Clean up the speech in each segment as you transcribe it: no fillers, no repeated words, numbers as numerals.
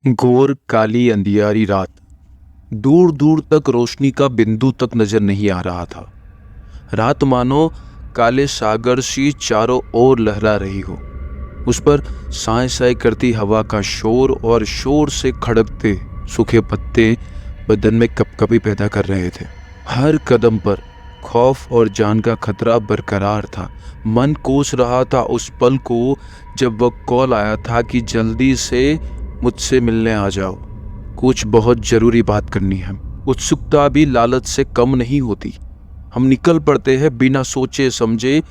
घोर काली अंधियारी रात। दूर दूर तक रोशनी का बिंदु तक नजर नहीं आ रहा था। रात मानो काले सागर सी चारों ओर लहरा रही हो। उस पर साए साए करती हवा का शोर और शोर से खड़कते सूखे पत्ते बदन में कपकपी पैदा कर रहे थे। हर कदम पर खौफ और जान का खतरा बरकरार था। मन कोस रहा था उस पल को जब वह कॉल आया था कि जल्दी से मुझसे मिलने आ जाओ, कुछ बहुत जरूरी बात करनी है। उत्सुकता भी लालच से कम नहीं होती। हम निकल पड़ते हैं बिना सोचे समझे,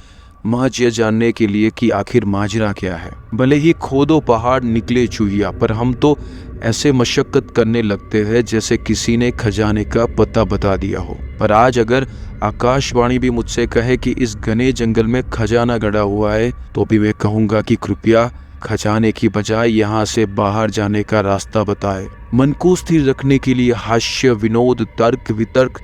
महज ये जानने के लिए कि आखिर माजरा क्या है। भले ही खोदो पहाड़ निकले चूहिया, पर हम तो ऐसे मशक्कत करने लगते हैं जैसे किसी ने खजाने का पता बता दिया हो। पर आज अगर आकाशवाणी भी मुझसे कहे कि इस घने जंगल में खजाना गड़ा हुआ है, तो भी मैं कहूंगा कि कृपया खजाने की बजाय यहाँ से बाहर जाने का रास्ता बताए। मन को स्थिर रखने के लिए हास्य, विनोद, तर्क वितर्क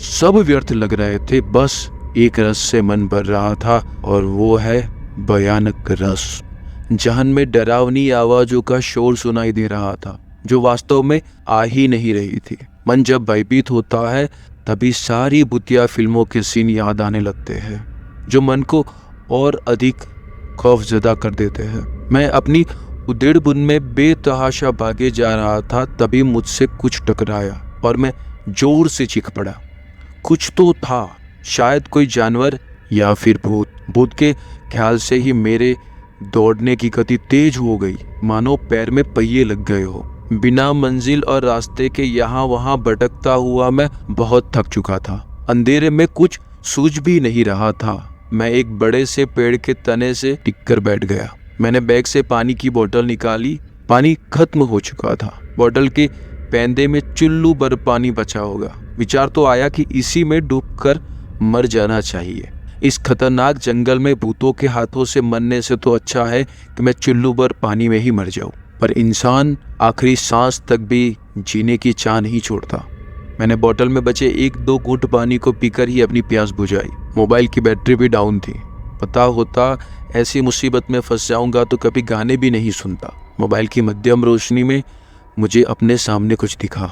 सब व्यर्थ लग रहे थे। बस एक रस से मन भर रहा था, और वो है भयानक रस। जहन में डरावनी आवाजों का शोर सुनाई दे रहा था, जो वास्तव में आ ही नहीं रही थी। मन जब भयभीत होता है तभी सारी भूतिया फिल्मों के सीन याद आने लगते हैं, जो मन को और अधिक खौफजदा कर देते हैं। मैं अपनी उधेड़बुन में बेतहाशा भागे जा रहा था, तभी मुझसे कुछ टकराया और मैं जोर से चीख पड़ा। कुछ तो था, शायद कोई जानवर या फिर भूत। भूत के ख्याल से ही मेरे दौड़ने की गति तेज हो गई, मानो पैर में पहिए लग गए हो। बिना मंजिल और रास्ते के यहाँ वहाँ भटकता हुआ मैं बहुत थक चुका था। अंधेरे में कुछ सूझ भी नहीं रहा था। मैं एक बड़े से पेड़ के तने से टिककर बैठ गया। मैंने बैग से पानी की बोतल निकाली। पानी खत्म हो चुका था। बोतल के पैंदे में चुल्लू भर पानी बचा होगा। विचार तो आया कि इसी में डूबकर मर जाना चाहिए। इस खतरनाक जंगल में भूतों के हाथों से मरने से तो अच्छा है कि मैं चुल्लू भर पानी में ही मर जाऊं। पर इंसान आखिरी सांस तक भी जीने की चाह नहीं छोड़ता। मैंने बोतल में बचे 1-2 घूंट पानी को पीकर ही अपनी प्यास बुझाई। मोबाइल की बैटरी भी डाउन थी। पता होता ऐसी मुसीबत में फंस जाऊंगा तो कभी गाने भी नहीं सुनता। मोबाइल की मध्यम रोशनी में मुझे अपने सामने कुछ दिखा।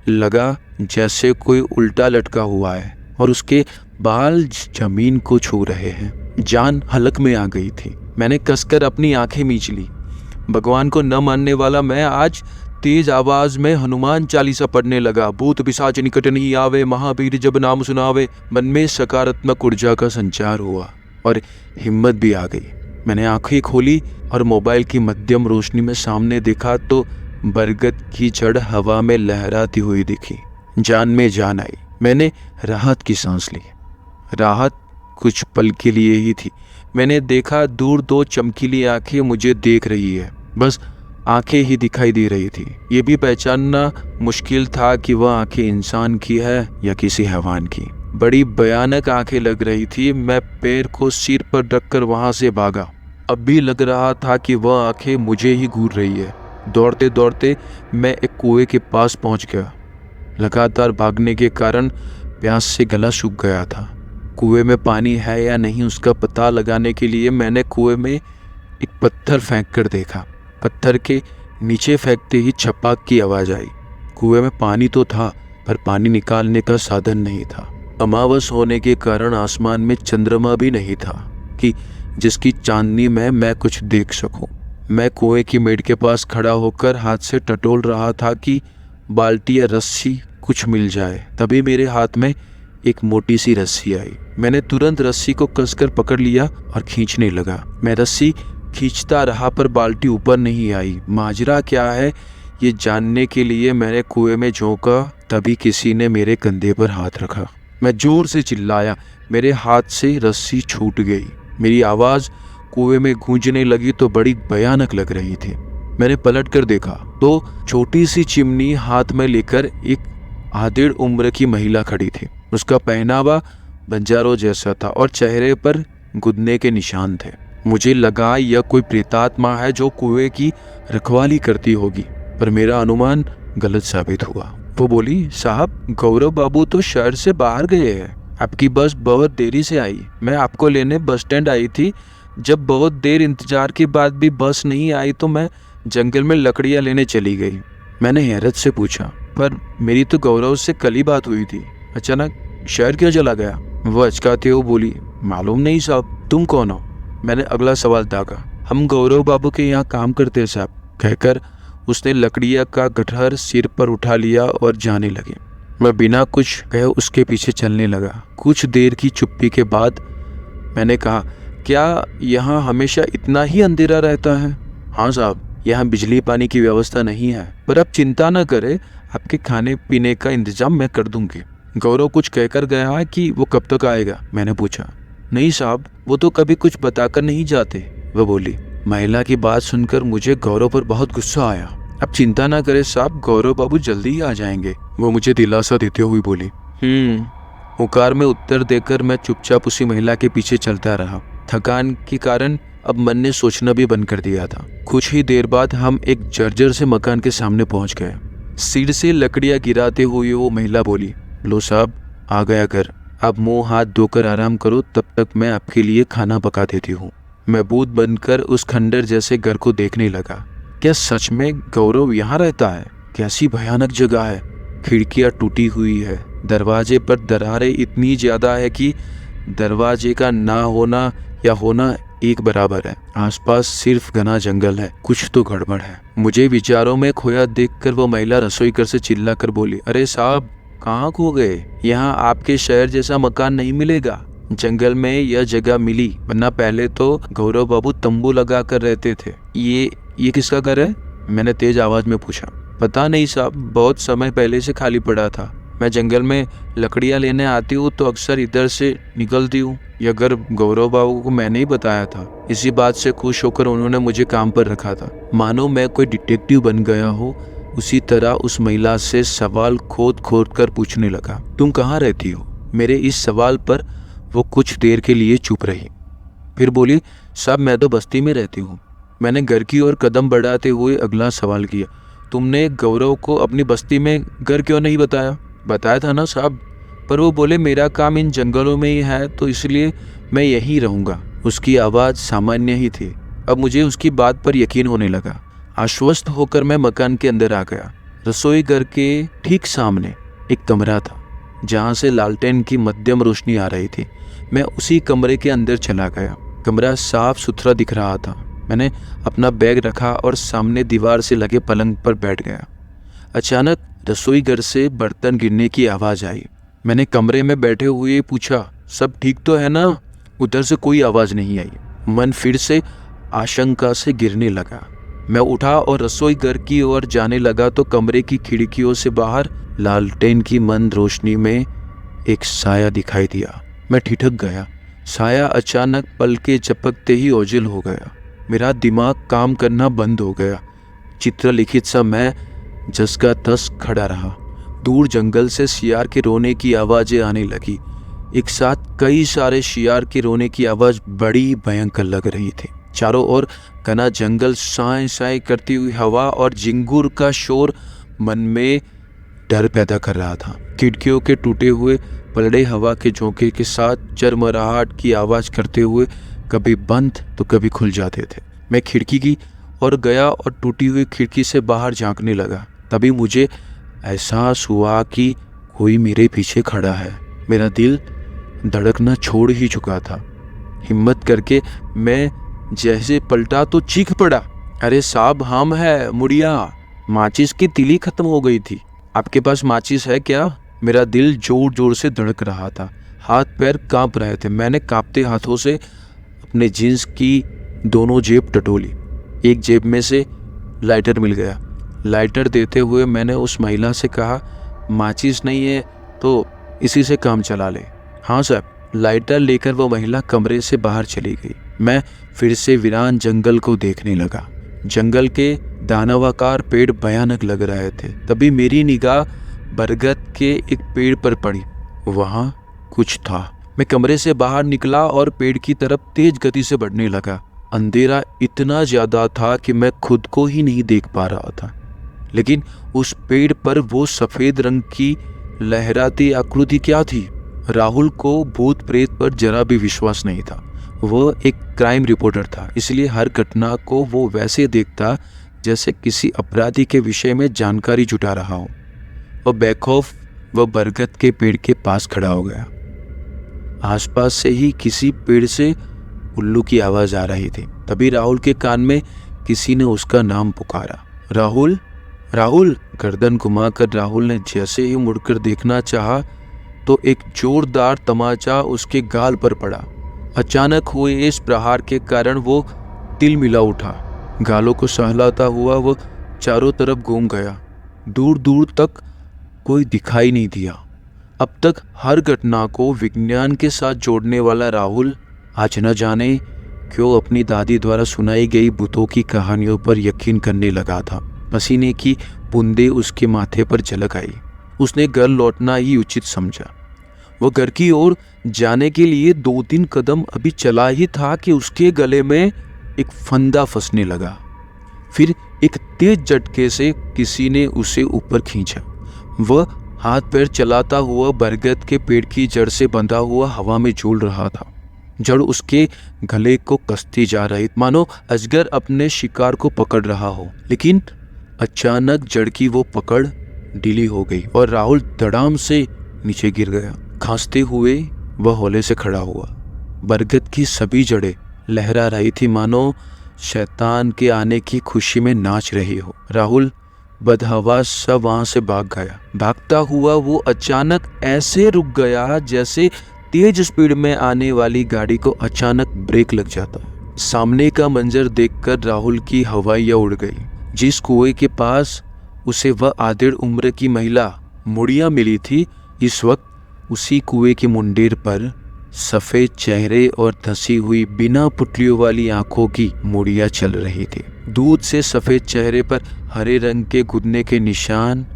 लगा जैसे कोई उल्टा लटका हुआ है और उसके बाल जमीन को छू रहे हैं। जान हलक में आ गई थी। मैंने कसकर अपनी आंखें मींच ली। भगवान को न मानने वाला मैं आज तेज आवाज में हनुमान चालीसा पढ़ने लगा। भूत पिशाच निकट नहीं आवे, महावीर जब नाम सुनावे। मन में सकारात्मक ऊर्जा का संचार हुआ और हिम्मत भी आ गई। मैंने आंखें खोली और मोबाइल की मध्यम रोशनी में सामने देखा तो बरगद की जड़ हवा में लहराती हुई दिखी। जान में जान आई। मैंने राहत की सांस ली। राहत कुछ पल के लिए ही थी। मैंने देखा दूर 2 चमकीली आंखें मुझे देख रही है। बस आंखें ही दिखाई दे रही थी। ये भी पहचानना मुश्किल था कि वह आंखें इंसान की है या किसी हैवान की। बड़ी भयानक आंखें लग रही थी। मैं पैर को सिर पर रखकर वहां से भागा। अब भी लग रहा था कि वह आंखें मुझे ही घूर रही है। दौड़ते दौड़ते मैं एक कुएं के पास पहुंच गया। लगातार भागने के कारण प्यास से गला सूख गया था। कुएं में पानी है या नहीं उसका पता लगाने के लिए मैंने कुएं में एक पत्थर फेंक कर देखा। पत्थर के नीचे फेंकते ही छपाक की आवाज आई। कुएं में पानी तो था, पर पानी निकालने का साधन नहीं था। अमावस होने के कारण आसमान में चंद्रमा भी नहीं था कि जिसकी चांदनी में मैं कुछ देख सकूं। मैं कुएं की मेड़ के पास खड़ा होकर हाथ से टटोल रहा था कि बाल्टी या रस्सी कुछ मिल जाए। तभी मेरे हाथ में एक मोटी सी रस्सी आई। मैंने तुरंत रस्सी को कसकर पकड़ लिया और खींचने लगा। मैं रस्सी खींचता रहा पर बाल्टी ऊपर नहीं आई। माजरा क्या है ये जानने के लिए मैंने कुएं में झोंका। तभी किसी ने मेरे कंधे पर हाथ रखा। मैं जोर से चिल्लाया। मेरे हाथ से रस्सी छूट गई। मेरी आवाज कुएं में गूंजने लगी तो बड़ी भयानक लग रही थी। मैंने पलट कर देखा तो छोटी सी चिमनी हाथ में लेकर एक आधेड़ उम्र की महिला खड़ी थी। उसका पहनावा बंजारों जैसा था और चेहरे पर गुदने के निशान थे। मुझे लगा यह कोई प्रेतात्मा है जो कुएं की रखवाली करती होगी, पर मेरा अनुमान गलत साबित हुआ। वो बोली, साहब गौरव बाबू तो शहर से बाहर गए हैं। आपकी बस बहुत देरी से आई। मैं आपको लेने बस स्टैंड आई थी। जब बहुत देर इंतजार के बाद भी बस नहीं आई तो मैं जंगल में लकड़ियां लेने चली गई। मैंने हैरत से पूछा, पर मेरी तो गौरव से कल ही बात हुई थी, अचानक शहर क्यों चला गया? वो अचकाते हुए बोली, मालूम नहीं साहब। तुम कौन हो? मैंने अगला सवाल दागा। हम गौरव बाबू के यहाँ काम करते हैं साहब, कहकर उसने लकड़िया का गठर सिर पर उठा लिया और जाने लगे। मैं बिना कुछ कहे उसके पीछे चलने लगा। कुछ देर की चुप्पी के बाद मैंने कहा, क्या यहाँ हमेशा इतना ही अंधेरा रहता है? हाँ साहब, यहाँ बिजली पानी की व्यवस्था नहीं है, पर आप चिंता न करें, आपके खाने पीने का इंतजाम मैं कर दूंगी। गौरव कुछ कहकर गया है कि वो कब तक आएगा? मैंने पूछा। नहीं साहब, वो तो कभी कुछ बताकर नहीं जाते, वह बोली। महिला की बात सुनकर मुझे गौरव पर बहुत गुस्सा आया। अब चिंता ना करें साहब, गौरव बाबू जल्दी ही आ जाएंगे, वो मुझे दिलासा देते हुए बोली। हुकार में उत्तर देकर मैं चुपचाप उसी महिला के पीछे चलता रहा। थकान के कारण अब मन ने सोचना भी बंद कर दिया था। कुछ ही देर बाद हम एक जर्जर से मकान के सामने पहुंच गए। सिर से लकड़ियां गिराते हुए वो महिला बोली, लो साहब, आ गया घर, आप मुंह हाथ धोकर आराम करो, तब तक मैं आपके लिए खाना पका देती हूँ। मैं बूथ बनकर उस खंडर जैसे घर को देखने लगा। क्या सच में गौरव यहाँ रहता है? कैसी भयानक जगह है। खिड़कियाँ टूटी हुई है, दरवाजे पर दरारें इतनी ज्यादा है कि दरवाजे का ना होना या होना एक बराबर है। आसपास सिर्फ घना जंगल है, कुछ तो गड़बड़ है। मुझे विचारों में खोया देखकर वो महिला रसोई घर से चिल्लाकर बोली, अरे साहब, कहाँ खो गए? यहाँ आपके शहर जैसा मकान नहीं मिलेगा। जंगल में यह जगह मिली, वरना पहले तो गौरव बाबू तंबू लगा कर रहते थे। ये किसका घर है? मैंने तेज आवाज में पूछा। पता नहीं साहब, बहुत समय पहले से खाली पड़ा था। मैं जंगल में लकड़ियां लेने आती हूँ तो अक्सर इधर से निकलती हूँ। यह घर गौरव बाबू को मैंने ही बताया था। इसी बात से खुश होकर उन्होंने मुझे काम पर रखा था। मानो मैं कोई डिटेक्टिव बन गया हो, उसी तरह उस महिला से सवाल खोद खोद कर पूछने लगा। तुम कहाँ रहती हो? मेरे इस सवाल पर वो कुछ देर के लिए चुप रही, फिर बोली, साहब मैं तो बस्ती में रहती हूँ। मैंने घर की ओर कदम बढ़ाते हुए अगला सवाल किया, तुमने गौरव को अपनी बस्ती में घर क्यों नहीं बताया? बताया था ना साहब, पर वो बोले मेरा काम इन जंगलों में ही है तो इसलिए मैं यहीं रहूँगा। उसकी आवाज़ सामान्य ही थी। अब मुझे उसकी बात पर यकीन होने लगा। आश्वस्त होकर मैं मकान के अंदर आ गया। रसोई घर के ठीक सामने एक कमरा था जहाँ से लालटेन की मध्यम रोशनी आ रही थी। मैं उसी कमरे के अंदर चला गया। कमरा साफ सुथरा दिख रहा था। मैंने अपना बैग रखा और सामने दीवार से लगे पलंग पर बैठ गया। अचानक रसोई घर से बर्तन गिरने की आवाज़ आई। मैंने कमरे में बैठे हुए पूछा, सब ठीक तो है ना? उधर से कोई आवाज़ नहीं आई। मन फिर से आशंका से गिरने लगा। मैं उठा और रसोई घर की ओर जाने लगा तो कमरे की खिड़कियों से बाहर लालटेन की मंद रोशनी में एक साया दिखाई दिया। मैं ठिठक गया। साया अचानक पलके झपकते ही ओझल हो गया। मेरा दिमाग काम करना बंद हो गया। चित्रलिखित सा मैं जस का तस खड़ा रहा। दूर जंगल से शियार के रोने की आवाज़ें आने लगी। एक साथ कई सारे शियार के रोने की आवाज़ बड़ी भयंकर लग रही थी। चारों ओर घना जंगल, साए साए करती हुई हवा और झिंगुर का शोर मन में डर पैदा कर रहा था। खिड़कियों के टूटे हुए पलड़े हवा के झोंके के साथ चरमराहट की आवाज़ करते हुए कभी बंद तो कभी खुल जाते थे। मैं खिड़की की ओर गया और टूटी हुई खिड़की से बाहर झांकने लगा। तभी मुझे एहसास हुआ कि कोई मेरे पीछे खड़ा है। मेरा दिल धड़कना छोड़ ही चुका था। हिम्मत करके मैं जैसे पलटा तो चीख पड़ा, अरे साहब, हम है मुड़िया। माचिस की तिली खत्म हो गई थी। आपके पास माचिस है क्या? मेरा दिल जोर जोर से धड़क रहा था। हाथ पैर कांप रहे थे। मैंने कांपते हाथों से अपने जीन्स की दोनों जेब टटोली। एक जेब में से लाइटर मिल गया। लाइटर देते हुए मैंने उस महिला से कहा, माचिस नहीं है तो इसी से काम चला ले। हाँ साहब। लाइटर लेकर वो महिला कमरे से बाहर चली गई। मैं फिर से वीरान जंगल को देखने लगा। जंगल के दानवाकार पेड़ भयानक लग रहे थे। तभी मेरी निगाह बरगद के एक पेड़ पर पड़ी। वहाँ कुछ था। मैं कमरे से बाहर निकला और पेड़ की तरफ तेज गति से बढ़ने लगा। अंधेरा इतना ज्यादा था कि मैं खुद को ही नहीं देख पा रहा था, लेकिन उस पेड़ पर वो सफेद रंग की लहराती आकृति क्या थी? राहुल को भूत प्रेत पर जरा भी विश्वास नहीं था। वो एक क्राइम रिपोर्टर था, इसलिए हर घटना को वो वैसे देखता जैसे किसी अपराधी के विषय में जानकारी जुटा रहा हो। वह बेखौफ वह बरगद के पेड़ के पास खड़ा हो गया। आसपास से ही किसी पेड़ से उल्लू की आवाज आ रही थी। तभी राहुल के कान में किसी ने उसका नाम पुकारा, राहुल, राहुल। गर्दन घुमाकर राहुल ने जैसे ही मुड़कर देखना चाहा तो एक जोरदार तमाचा उसके गाल पर पड़ा। अचानक हुए इस प्रहार के कारण वो तिलमिला उठा। गालों को सहलाता हुआ वो चारों तरफ घूम गया। दूर दूर तक कोई दिखाई नहीं दिया। अब तक हर घटना को विज्ञान के साथ जोड़ने वाला राहुल आज न जाने क्यों अपनी दादी द्वारा सुनाई गई भूतों की कहानियों पर यकीन करने लगा था। पसीने की बूंदें उसके माथे पर झलक आई। उसने घर लौटना ही उचित समझा। वो घर की ओर जाने के लिए 2-3 कदम अभी चला ही था कि उसके गले में एक फंदा फंसने लगा। फिर एक तेज झटके से किसी ने उसे ऊपर खींचा। वह हाथ पैर चलाता हुआ बरगद के पेड़ की जड़ से बंधा हुआ हवा में झूल रहा था। जड़ उसके गले को कसती जा रही, मानो अजगर अपने शिकार को पकड़ रहा हो। लेकिन अचानक जड़ की वो पकड़ ढीली हो गई और राहुल धड़ाम से नीचे गिर गया। खांसते हुए वह हौले से खड़ा हुआ। बरगद की सभी जड़ें लहरा रही थी, मानो शैतान के आने की खुशी में नाच रही हो। राहुल बदहवास सा वहां से भाग गया। भागता हुआ वो अचानक ऐसे रुक गया जैसे तेज स्पीड में आने वाली गाड़ी को अचानक ब्रेक लग जाता। सामने का मंजर देखकर राहुल की हवाइयां उड़ गई। जिस कुएं के पास उसे वह आधेड़ उम्र की महिला मुड़िया मिली थी, इस वक्त उसी कुएं के मुंडेर पर सफेद चेहरे और धसी हुई बिना पुतलियों वाली आंखों की मुड़िया चल रही थी। दूध से सफेद चेहरे पर हरे रंग के गुदने के निशान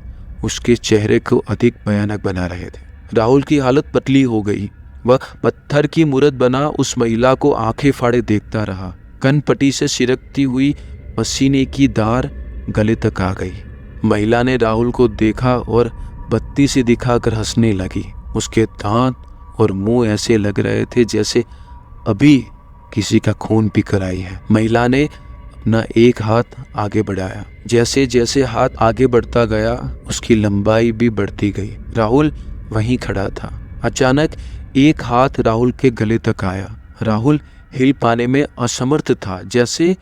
उसके चेहरे को अधिक भयानक बना रहे थे। राहुल की हालत पतली हो गई। वह पत्थर की मूर्त बना उस महिला को आंखें फाड़े देखता रहा। कनपटी से सिरकती हुई पसीने की धार गले तक आ गई। महिला ने राहुल को देखा और बत्ती से दिखाकर हंसने लगी। उसके दांत और मुंह ऐसे लग रहे थे जैसे अभी किसी का खून पीकर आई है। महिला ने अपना एक हाथ आगे बढ़ाया। जैसे जैसे हाथ आगे बढ़ता गया उसकी लंबाई भी बढ़ती गई। राहुल वहीं खड़ा था। अचानक एक हाथ राहुल के गले तक आया। राहुल हिल पाने में असमर्थ था, जैसे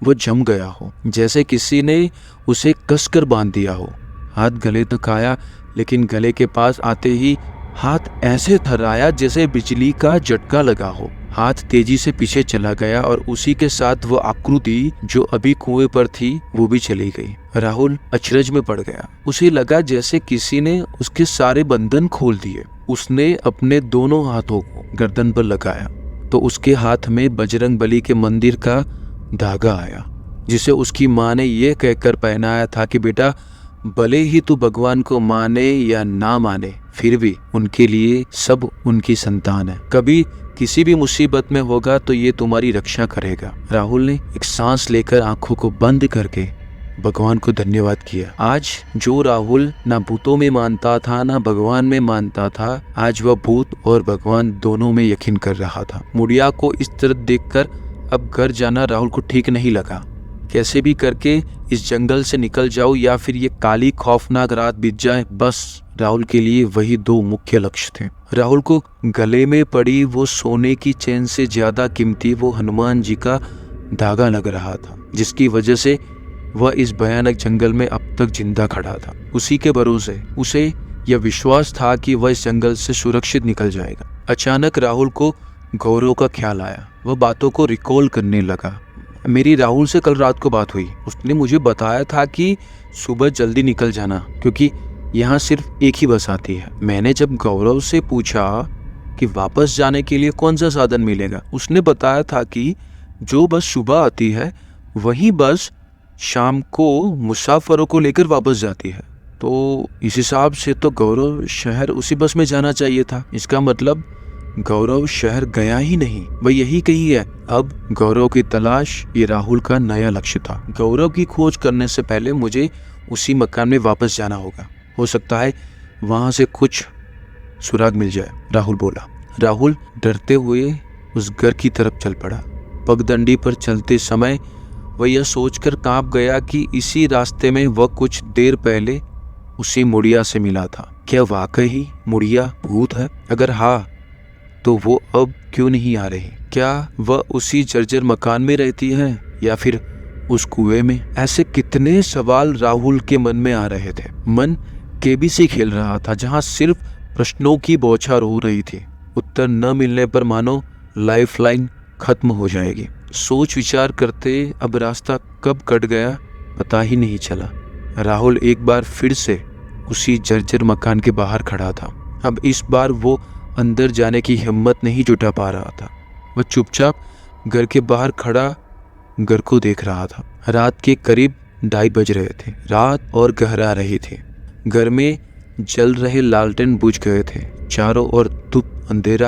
वो जम गया हो, जैसे किसी ने उसे कसकर बांध दिया हो। हाथ गले तक आया, लेकिन गले के पास आते ही हाथ ऐसे थर्राया जैसे बिजली का झटका लगा हो। हाथ तेजी से पीछे चला गया और उसी के साथ वो आकृति जो अभी कुएं पर थी वो भी चली गई। राहुल अचरज में पड़ गया। उसे लगा जैसे किसी ने उसके सारे बंधन खोल दिए। उसने अपने दोनों हाथों को गर्दन पर लगाया तो उसके हाथ में बजरंग बली के मंदिर का धागा आया, जिसे उसकी माँ ने यह कहकर पहनाया था कि बेटा, भले ही तू भगवान को माने या ना माने, फिर भी उनके लिए सब उनकी संतान है। कभी किसी भी मुसीबत में होगा तो ये तुम्हारी रक्षा करेगा। राहुल ने एक सांस लेकर आंखों को बंद करके भगवान को धन्यवाद किया। आज जो राहुल ना भूतों में मानता था ना भगवान में मानता था, आज वह भूत और भगवान दोनों में यकीन कर रहा था। मुड़िया को इस तरह देखकर अब घर जाना राहुल को ठीक नहीं लगा। कैसे भी करके इस जंगल से निकल जाऊं या फिर ये काली खौफनाक रात बीत जाए, बस राहुल के लिए वही दो मुख्य लक्ष्य थे। राहुल को गले में पड़ी वो सोने की चेन से ज्यादा कीमती वो हनुमान जी का धागा लग रहा था, जिसकी वजह से वह इस भयानक जंगल में अब तक जिंदा खड़ा था। उसी के भरोसे उसे यह विश्वास था कि वह इस जंगल से सुरक्षित निकल जाएगा। अचानक राहुल को गौरव का ख्याल आया। वह बातों को रिकॉल करने लगा। मेरी राहुल से कल रात को बात हुई। उसने मुझे बताया था कि सुबह जल्दी निकल जाना, क्योंकि यहाँ सिर्फ एक ही बस आती है। मैंने जब गौरव से पूछा कि वापस जाने के लिए कौन सा साधन मिलेगा, उसने बताया था कि जो बस सुबह आती है वही बस शाम को मुसाफिरों को लेकर वापस जाती है। तो इस हिसाब से तो गौरव शहर उसी बस में जाना चाहिए था। इसका मतलब गौरव शहर गया ही नहीं, वह यही कहीं है। अब गौरव की तलाश ये राहुल का नया लक्ष्य था। गौरव की खोज करने से पहले मुझे उसी मकान में वापस जाना होगा। हो सकता है वहां से कुछ सुराग मिल जाए, राहुल बोला। राहुल डरते हुए उस घर की तरफ चल पड़ा। पगडंडी पर चलते समय वह यह सोचकर कांप गया कि इसी रास्ते में वह कुछ देर पहले उसी मुड़िया से मिला था। क्या वाकई मुड़िया भूत है? अगर हाँ, तो वो अब क्यों नहीं आ रही? क्या वह उसी जर्जर मकान में रहती है या फिर उस कुएं में? ऐसे कितने सवाल राहुल के मन में आ रहे थे। मन केबीसी खेल रहा था, जहां सिर्फ प्रश्नों की बौछार हो रही थी। उत्तर न मिलने पर मानो लाइफलाइन खत्म हो जाएगी। सोच विचार करते अब रास्ता कब कट गया पता ही नहीं चला। राहुल एक बार फिर से उसी जर्जर मकान के बाहर खड़ा था। अब इस बार वो अंदर जाने की हिम्मत नहीं जुटा पा रहा था। वह चुपचाप घर के बाहर खड़ा घर को देख रहा था। रात के करीब 2:30 बज रहे थे। रात और गहरा रही थी। घर में जल रहे लालटेन बुझ गए थे। चारों ओर धूप, अंधेरा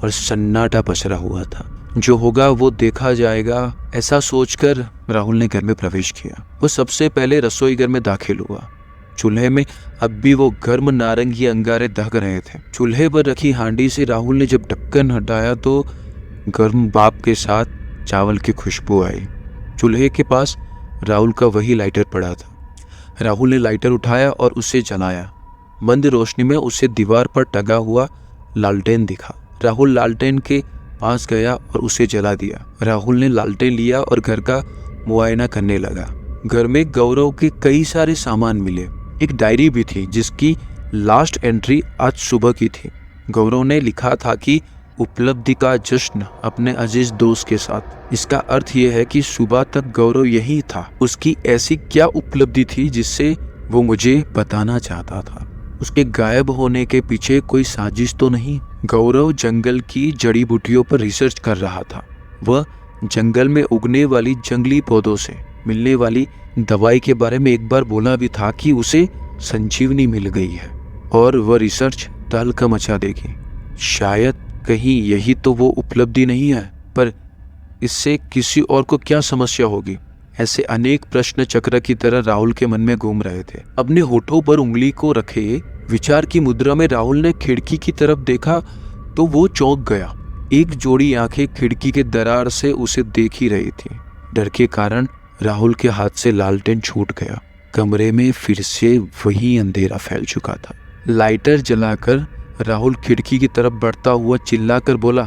और सन्नाटा पसरा हुआ था। जो होगा वो देखा जाएगा, ऐसा सोचकर राहुल ने घर में प्रवेश किया। वो सबसे पहले रसोई घर में दाखिल हुआ। चूल्हे में अब भी वो गर्म नारंगी अंगारे दहक रहे थे। चूल्हे पर रखी हांडी से राहुल ने जब ढक्कन हटाया तो गर्म भाप के साथ चावल की खुशबू आई। चूल्हे के पास राहुल का वही लाइटर पड़ा था। राहुल ने लाइटर उठाया और उसे जलाया। मंद रोशनी में उसे दीवार पर टंगा हुआ लालटेन दिखा। राहुल लालटेन के पास गया और उसे जला दिया। राहुल ने लालटेन लिया और घर का मुआयना करने लगा। घर में गौरव के कई सारे सामान मिले। एक डायरी भी थी जिसकी लास्ट एंट्री आज सुबह की थी। गौरव ने लिखा था कि उपलब्धि का जश्न अपने अजीज दोस्त के साथ। इसका अर्थ यह है कि सुबह तक गौरव यही था। उसकी ऐसी क्या उपलब्धि थी जिससे वो मुझे बताना चाहता था? उसके गायब होने के पीछे कोई साजिश तो नहीं? गौरव जंगल की जड़ी बूटियों पर रिसर्च कर रहा था। वह जंगल में उगने वाली जंगली पौधों से मिलने वाली दवाई के बारे में एक बार बोला भी था कि उसे संजीवनी मिल गई है और वह रिसर्च तहलका मचा देगी। शायद कहीं यही तो वो उपलब्धि नहीं है, पर इससे किसी और को क्या समस्या होगी? ऐसे अनेक प्रश्न चक्र की तरह राहुल के मन में घूम रहे थे। अपने होठों पर उंगली को रखे विचार की मुद्रा में राहुल ने खिड़की की तरफ देखा तो वो चौंक गया। एक जोड़ी आंखें खिड़की के दरार से उसे देख ही रही थी। डर के कारण राहुल के हाथ से लालटेन छूट गया। कमरे में फिर से वही अंधेरा फैल चुका था। लाइटर जलाकर राहुल खिड़की की तरफ बढ़ता हुआ चिल्लाकर बोला,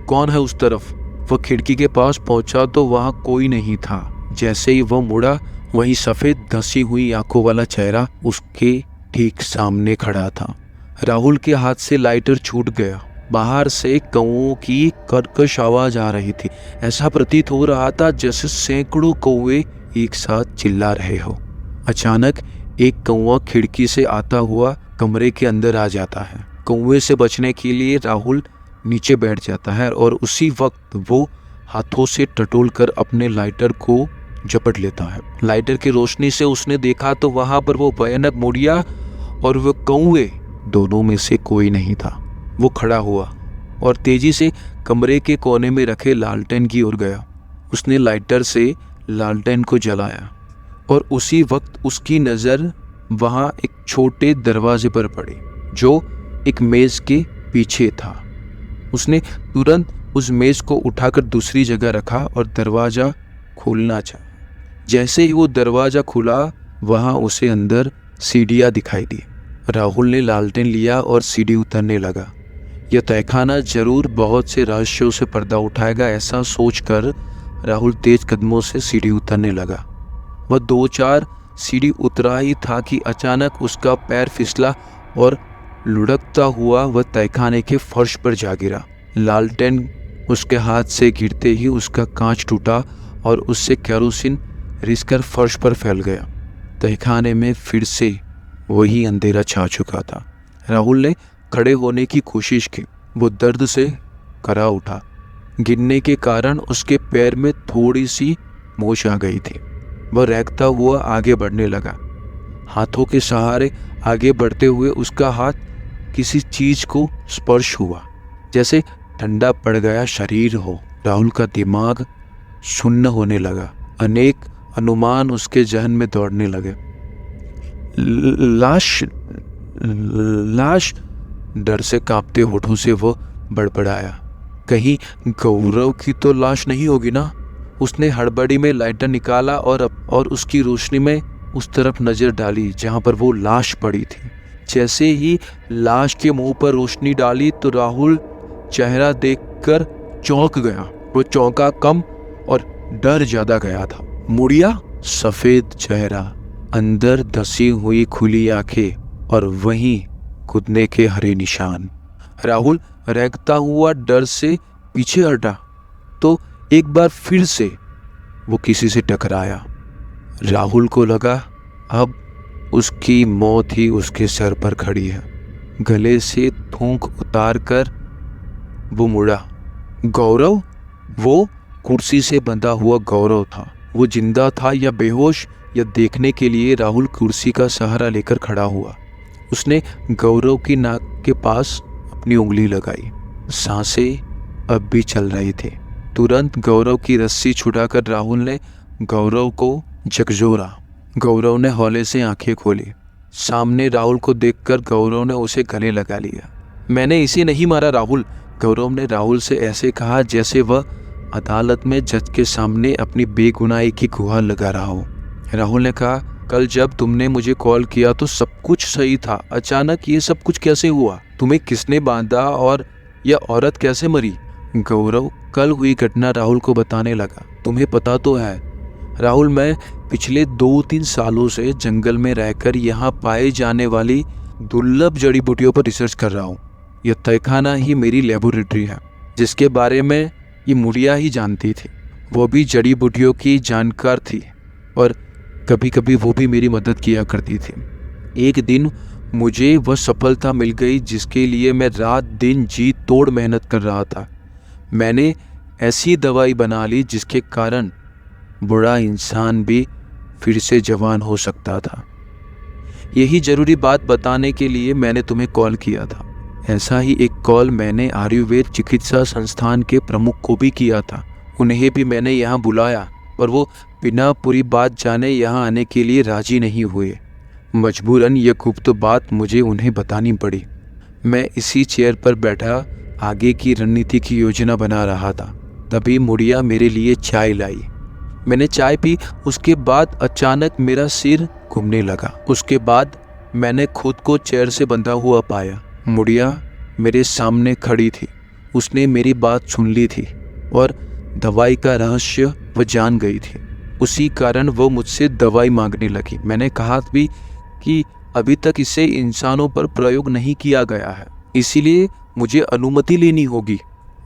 कौन है उस तरफ? वह खिड़की के पास पहुंचा तो वहां कोई नहीं था। जैसे ही वह मुड़ा, वही सफेद धंसी हुई आंखों वाला चेहरा उसके ठीक सामने खड़ा था। राहुल के हाथ से लाइटर छूट गया। बाहर से कौओं की कर्कश आवाज आ रही थी। ऐसा प्रतीत हो रहा था जैसे सैकड़ों कौवे एक साथ चिल्ला रहे हो। अचानक एक कौवा खिड़की से आता हुआ कमरे के अंदर आ जाता है। कौवे से बचने के लिए राहुल नीचे बैठ जाता है और उसी वक्त वो हाथों से टटोल कर अपने लाइटर को झपट लेता है। लाइटर की रोशनी से उसने देखा तो वहां पर वो भयानक मुड़िया और वो कौवे, दोनों में से कोई नहीं था। वो खड़ा हुआ और तेजी से कमरे के कोने में रखे लालटेन की ओर गया। उसने लाइटर से लालटेन को जलाया और उसी वक्त उसकी नज़र वहां एक छोटे दरवाजे पर पड़ी जो एक मेज के पीछे था। उसने तुरंत उस मेज को उठाकर दूसरी जगह रखा और दरवाजा खोलना चाहा। जैसे ही वो दरवाजा खुला, वहां उसे अंदर सीढ़ियां दिखाई दी। राहुल ने लालटेन लिया और सीढ़ी उतरने लगा। यह तहखाना जरूर बहुत से रहस्यों से पर्दा उठाएगा, ऐसा सोचकर राहुल तेज कदमों से सीढ़ी उतरने लगा। वह 2-4 सीढ़ी उतरा ही था कि अचानक उसका पैर फिसला और लुढ़कता हुआ वह तहखाने के फर्श पर जा गिरा। लालटेन उसके हाथ से गिरते ही उसका कांच टूटा और उससे केरोसिन रिसकर फर्श पर फैल गया। तहखाने में फिर से वही अंधेरा छा चुका था। राहुल ने खड़े होने की कोशिश की। वो दर्द से करा उठा। गिरने के कारण उसके पैर में थोड़ी सी मोच आ गई थी। वह रैगता हुआ आगे बढ़ने लगा। हाथों के सहारे आगे बढ़ते हुए उसका हाथ किसी चीज को स्पर्श हुआ, जैसे ठंडा पड़ गया शरीर हो। राहुल का दिमाग सुन्न होने लगा। अनेक अनुमान उसके जहन में दौड़ने लगे। लाश लाश, डर से कांपते होठों से वो बड़बड़ाया, कहीं गौरव की तो लाश नहीं होगी ना? उसने हड़बड़ी में लाइटर निकाला और उसकी रोशनी में उस तरफ नजर डाली जहां पर वो लाश पड़ी थी। जैसे ही लाश के मुंह पर रोशनी डाली तो राहुल चेहरा देखकर चौंक गया। वो चौंका कम और डर ज्यादा गया था। मुड़िया, सफेद चेहरा, अंदर धसी हुई खुली आंखें और वहीं कूदने के हरे निशान। राहुल रेंगता हुआ डर से पीछे हटा तो एक बार फिर से वो किसी से टकराया। राहुल को लगा अब उसकी मौत ही उसके सर पर खड़ी है। गले से थूक उतार कर वो मुड़ा। गौरव, वो कुर्सी से बंधा हुआ गौरव था। वो जिंदा था या बेहोश, यह देखने के लिए राहुल कुर्सी का सहारा लेकर खड़ा हुआ। उसने गौरव की नाक के पास अपनी उंगली लगाई। सांसें अब भी चल रही थी। तुरंत गौरव की रस्सी छुड़ाकर राहुल ने गौरव को झकझोरा। गौरव ने हौले से आंखें खोली। सामने राहुल को देखकर गौरव ने उसे गले लगा लिया। मैंने इसे नहीं मारा राहुल, गौरव ने राहुल से ऐसे कहा जैसे वह अदालत में जज के सामने अपनी बेगुनाही की गुहार लगा रहा हो। राहुल ने कहा, कल जब तुमने मुझे कॉल किया तो सब कुछ सही था, अचानक ये सब कुछ कैसे हुआ? तुम्हें किसने बांधा और यह औरत कैसे मरी? गौरव कल हुई घटना राहुल को बताने लगा। तुम्हें पता तो है राहुल, मैं पिछले 2-3 सालों से जंगल में रहकर यहाँ पाए जाने वाली दुर्लभ जड़ी बूटियों पर रिसर्च कर रहा हूँ। यह तहखाना ही मेरी लेबोरेटरी है, जिसके बारे में ये मुड़िया ही जानती थी। वो भी जड़ी बूटियों की जानकार थी और कभी कभी वो भी मेरी मदद किया करती थी। एक दिन मुझे वह सफलता मिल गई जिसके लिए मैं रात दिन जी तोड़ मेहनत कर रहा था। मैंने ऐसी दवाई बना ली जिसके कारण बुरा इंसान भी फिर से जवान हो सकता था। यही जरूरी बात बताने के लिए मैंने तुम्हें कॉल किया था। ऐसा ही एक कॉल मैंने आयुर्वेद चिकित्सा संस्थान के प्रमुख को भी किया था। उन्हें भी मैंने यहाँ बुलाया पर वो बिना पूरी बात जाने यहाँ आने के लिए राजी नहीं हुए। मजबूरन ये गुप्त बात मुझे उन्हें बतानी पड़ी। मैं इसी चेयर पर बैठा आगे की रणनीति की योजना बना रहा था। तभी मुड़िया मेरे लिए चाय लाई। मैंने चाय पी। उसके बाद अचानक मेरा सिर घूमने लगा। उसके बाद मैंने खुद को चेयर से बंधा हुआ पाया। मुड़िया मेरे सामने खड़ी थी। उसने मेरी बात सुन ली थी और दवाई का रहस्य वह जान गई थी। उसी कारण वो मुझसे दवाई मांगने लगी। मैंने कहा भी कि अभी तक इसे इंसानों पर प्रयोग नहीं किया गया है, इसीलिए मुझे अनुमति लेनी होगी।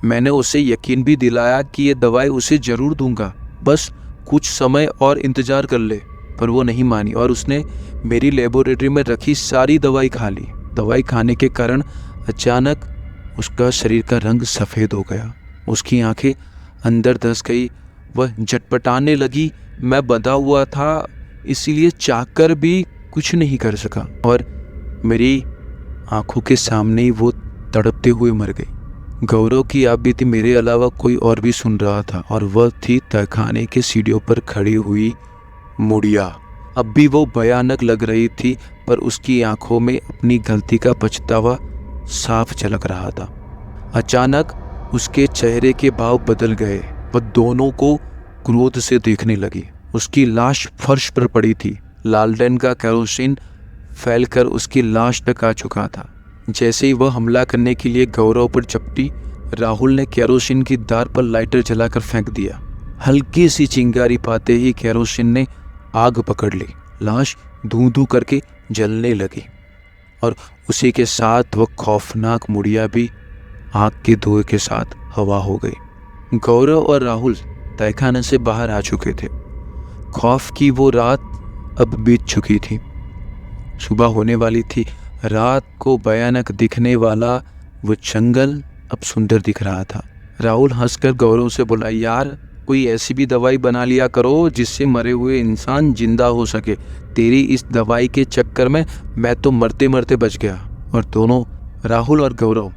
मैंने उसे यकीन भी दिलाया कि ये दवाई उसे जरूर दूंगा, बस कुछ समय और इंतजार कर ले। पर वो नहीं मानी और उसने मेरी लेबोरेटरी में रखी सारी दवाई खा ली। दवाई खाने के कारण अचानक उसका शरीर का रंग सफ़ेद हो गया। उसकी आंखें अंदर धंस गई। वह झटपटाने लगी। मैं बंधा हुआ था, इसीलिए चाहकर भी कुछ नहीं कर सका और मेरी आंखों के सामने ही वो तड़पते हुए मर गई। गौरव की आप बीती मेरे अलावा कोई और भी सुन रहा था और वह थी तहखाने के सीढ़ियों पर खड़ी हुई मुड़िया। अब भी वो भयानक लग रही थी पर उसकी आंखों में अपनी गलती का पछतावा साफ झलक रहा था। अचानक उसके चेहरे के भाव बदल गए। वह दोनों को क्रोध से देखने लगी। उसकी लाश फर्श पर पड़ी थी। लालटेन का केरोसिन फैलकर उसकी लाश तक आ चुका था। जैसे ही वह हमला करने के लिए गौरव पर झपटी, राहुल ने केरोसिन की धार पर लाइटर जलाकर फेंक दिया। हल्की सी चिंगारी पाते ही केरोसिन ने आग पकड़ ली। लाश धू धू करके जलने लगी और उसी के साथ वह खौफनाक मुड़िया भी आग के धुएं के साथ हवा हो गई। गौरव और राहुल तहखाने से बाहर आ चुके थे। खौफ की वो रात अब बीत चुकी थी। सुबह होने वाली थी। रात को भयानक दिखने वाला वो जंगल अब सुंदर दिख रहा था। राहुल हंसकर गौरव से बोला, यार कोई ऐसी भी दवाई बना लिया करो जिससे मरे हुए इंसान जिंदा हो सके। तेरी इस दवाई के चक्कर में मैं तो मरते मरते बच गया। और दोनों राहुल और गौरव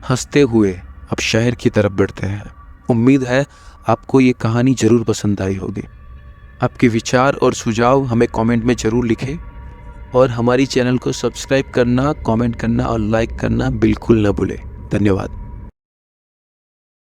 हंसते हुए अब शहर की तरफ बढ़ते हैं। उम्मीद है आपको ये कहानी जरूर पसंद आई होगी। आपके विचार और सुझाव हमें कमेंट में ज़रूर लिखें और हमारी चैनल को सब्सक्राइब करना, कमेंट करना और लाइक करना बिल्कुल न भूलें। धन्यवाद।